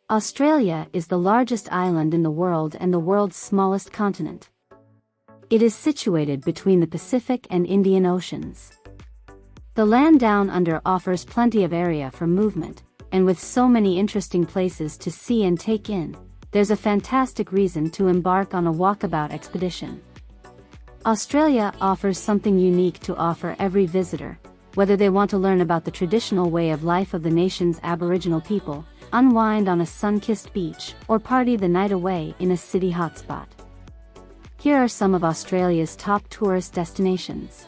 Australia is the largest island in the world and the world's smallest continent. It is situated between the Pacific and Indian Oceans. The land down under offers plenty of area for movement, and with so many interesting places to see and take in, there's a fantastic reason to embark on a walkabout expedition. Australia offers something unique to offer every visitor, whether they want to learn about the traditional way of life of the nation's Aboriginal people, unwind on a sun-kissed beach, or party the night away in a city hotspot. Here are some of Australia's top tourist destinations.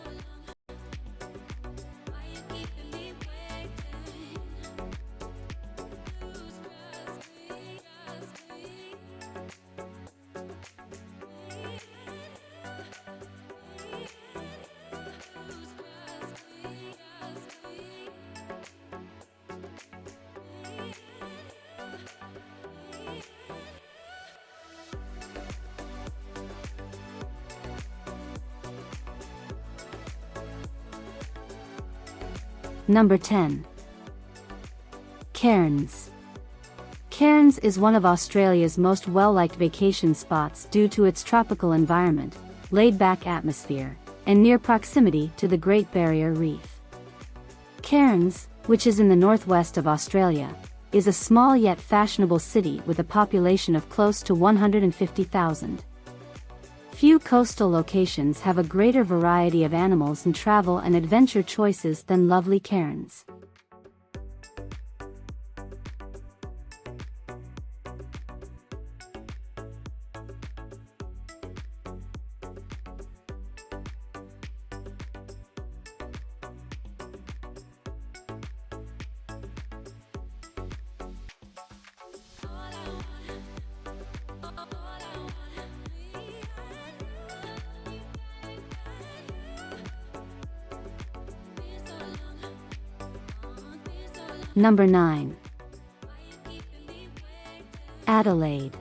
Number 10. Cairns. Cairns is one of Australia's most well-liked vacation spots due to its tropical environment, laid-back atmosphere, and near proximity to the Great Barrier Reef. Cairns, which is in the northwest of Australia, is a small yet fashionable city with a population of close to 150,000. Few coastal locations have a greater variety of animals and travel and adventure choices than lovely Cairns. Number 9. Adelaide.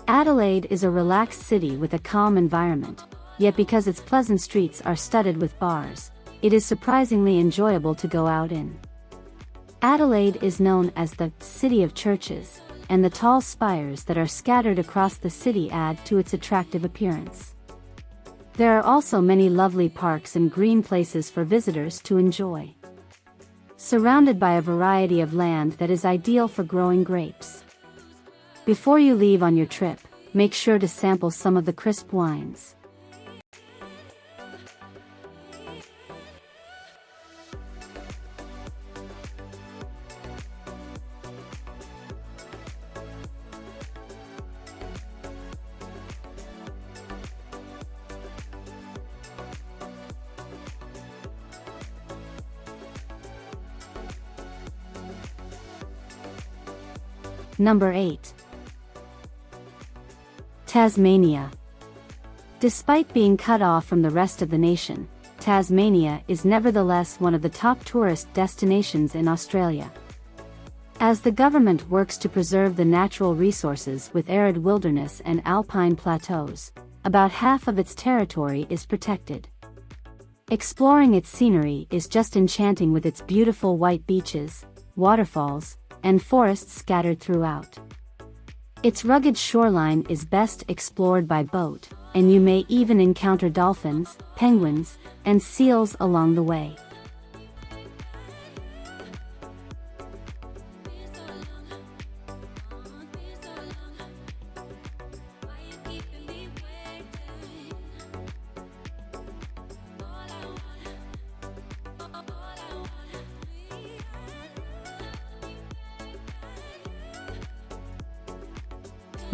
Adelaide is a relaxed city with a calm environment, yet because its pleasant streets are studded with bars, it is surprisingly enjoyable to go out in. Adelaide is known as the City of Churches, and the tall spires that are scattered across the city add to its attractive appearance. There are also many lovely parks and green places for visitors to enjoy. Surrounded by a variety of land that is ideal for growing grapes. Before you leave on your trip, make sure to sample some of the crisp wines. Number 8. Tasmania. Despite being cut off from the rest of the nation, Tasmania is nevertheless one of the top tourist destinations in Australia. As the government works to preserve the natural resources with arid wilderness and alpine plateaus, about half of its territory is protected. Exploring its scenery is just enchanting with its beautiful white beaches, waterfalls, and forests scattered throughout. Its rugged shoreline is best explored by boat, and you may even encounter dolphins, penguins, and seals along the way.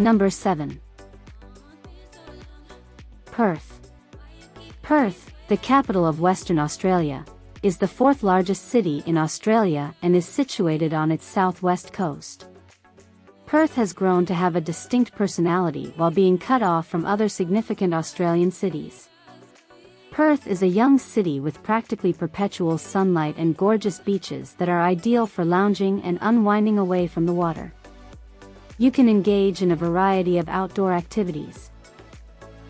Number 7. Perth. Perth, the capital of Western Australia, is the fourth largest city in Australia and is situated on its southwest coast. Perth has grown to have a distinct personality while being cut off from other significant Australian cities. Perth is a young city with practically perpetual sunlight and gorgeous beaches that are ideal for lounging and unwinding away from the water. You can engage in a variety of outdoor activities.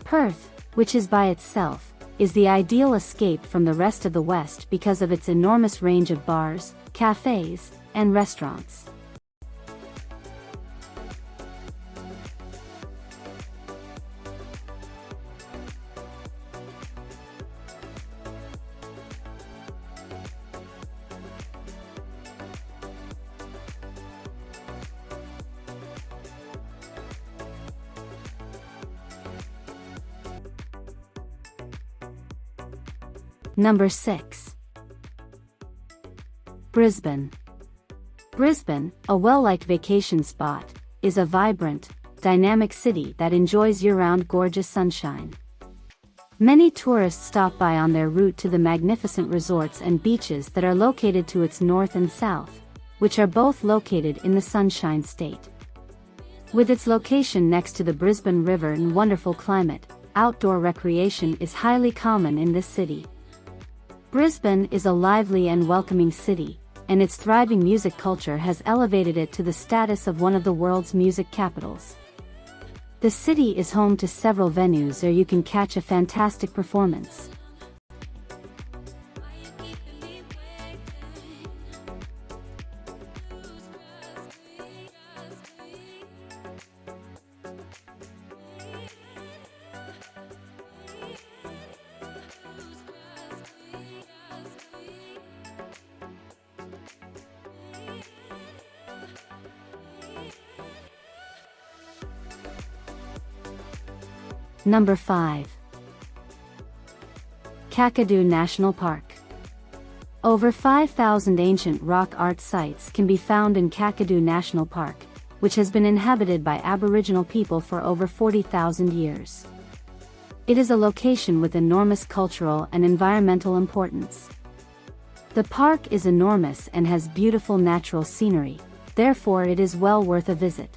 Perth, which is by itself, is the ideal escape from the rest of the West because of its enormous range of bars, cafes, and restaurants. Number 6. Brisbane. Brisbane, a well-liked vacation spot, is a vibrant, dynamic city that enjoys year-round gorgeous sunshine. Many tourists stop by on their route to the magnificent resorts and beaches that are located to its north and south, which are both located in the Sunshine State. With its location next to the Brisbane River and wonderful climate, outdoor recreation is highly common in this city. Brisbane is a lively and welcoming city, and its thriving music culture has elevated it to the status of one of the world's music capitals. The city is home to several venues where you can catch a fantastic performance. Number 5. Kakadu National Park. Over 5,000 ancient rock art sites can be found in Kakadu National Park, which has been inhabited by Aboriginal people for over 40,000 years. It is a location with enormous cultural and environmental importance. The park is enormous and has beautiful natural scenery, therefore it is well worth a visit.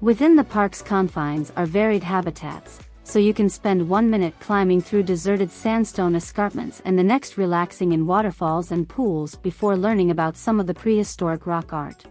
Within the park's confines are varied habitats, so you can spend 1 minute climbing through deserted sandstone escarpments and the next relaxing in waterfalls and pools before learning about some of the prehistoric rock art.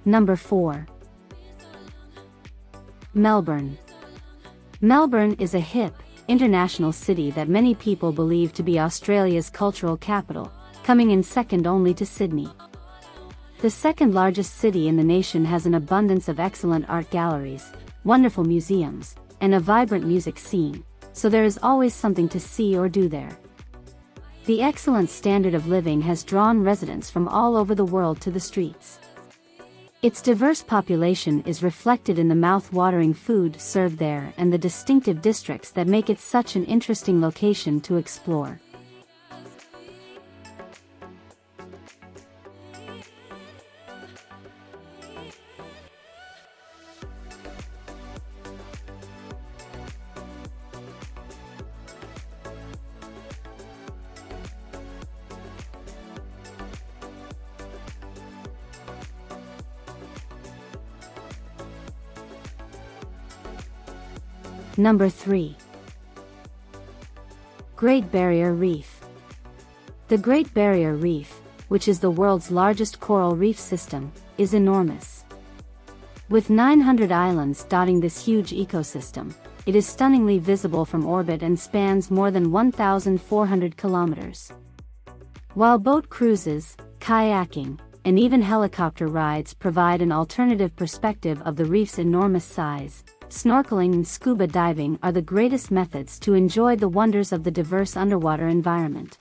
Number 4. Melbourne. Melbourne is a hip, international city that many people believe to be Australia's cultural capital, coming in second only to Sydney. The second largest city in the nation has an abundance of excellent art galleries, wonderful museums, and a vibrant music scene, so there is always something to see or do there. The excellent standard of living has drawn residents from all over the world to the streets. Its diverse population is reflected in the mouth-watering food served there and the distinctive districts that make it such an interesting location to explore. Number 3. Great Barrier Reef. The Great Barrier Reef, which is the world's largest coral reef system, is enormous. With 900 islands dotting this huge ecosystem, it is stunningly visible from orbit and spans more than 1,400 kilometers. While boat cruises, kayaking, and even helicopter rides provide an alternative perspective of the reef's enormous size, snorkeling and scuba diving are the greatest methods to enjoy the wonders of the diverse underwater environment.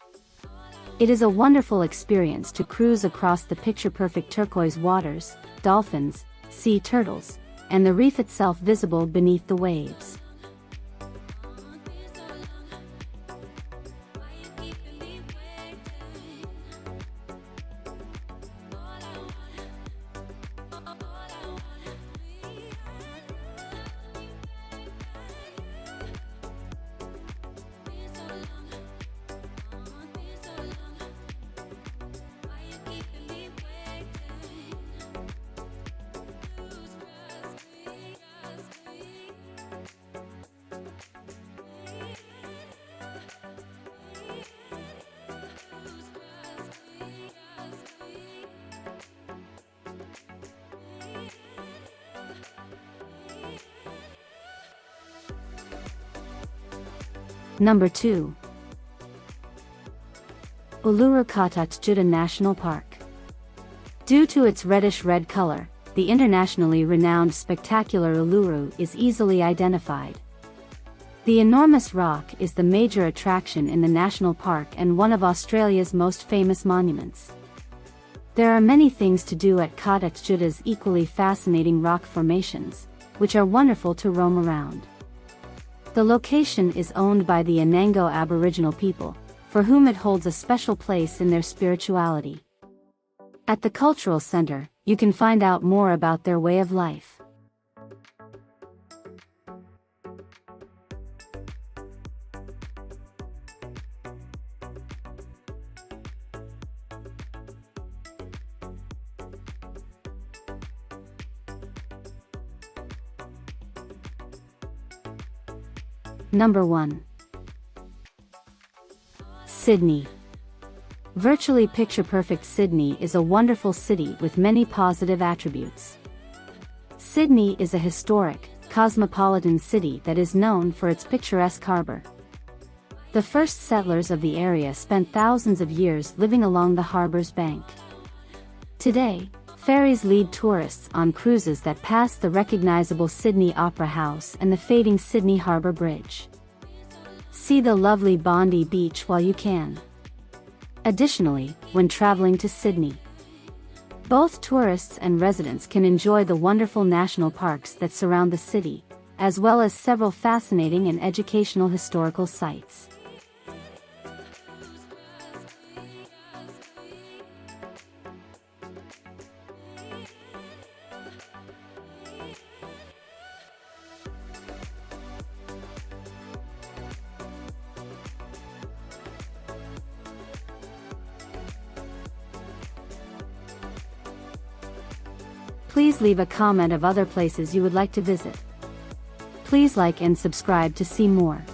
It is a wonderful experience to cruise across the picture-perfect turquoise waters, dolphins, sea turtles, and the reef itself visible beneath the waves. Number 2. Uluru-Kata Tjuta National Park. Due to its reddish-red color, the internationally renowned spectacular Uluru is easily identified. The enormous rock is the major attraction in the national park and one of Australia's most famous monuments. There are many things to do at Kata Tjuta's equally fascinating rock formations, which are wonderful to roam around. The location is owned by the Anango Aboriginal people, for whom it holds a special place in their spirituality. At the cultural center, you can find out more about their way of life. Number 1. Sydney. Virtually picture-perfect Sydney is a wonderful city with many positive attributes. Sydney is a historic, cosmopolitan city that is known for its picturesque harbour. The first settlers of the area spent thousands of years living along the harbour's bank. Today, ferries lead tourists on cruises that pass the recognizable Sydney Opera House and the fading Sydney Harbour Bridge. See the lovely Bondi Beach while you can. Additionally, when traveling to Sydney, both tourists and residents can enjoy the wonderful national parks that surround the city, as well as several fascinating and educational historical sites. Please leave a comment of other places you would like to visit. Please like and subscribe to see more.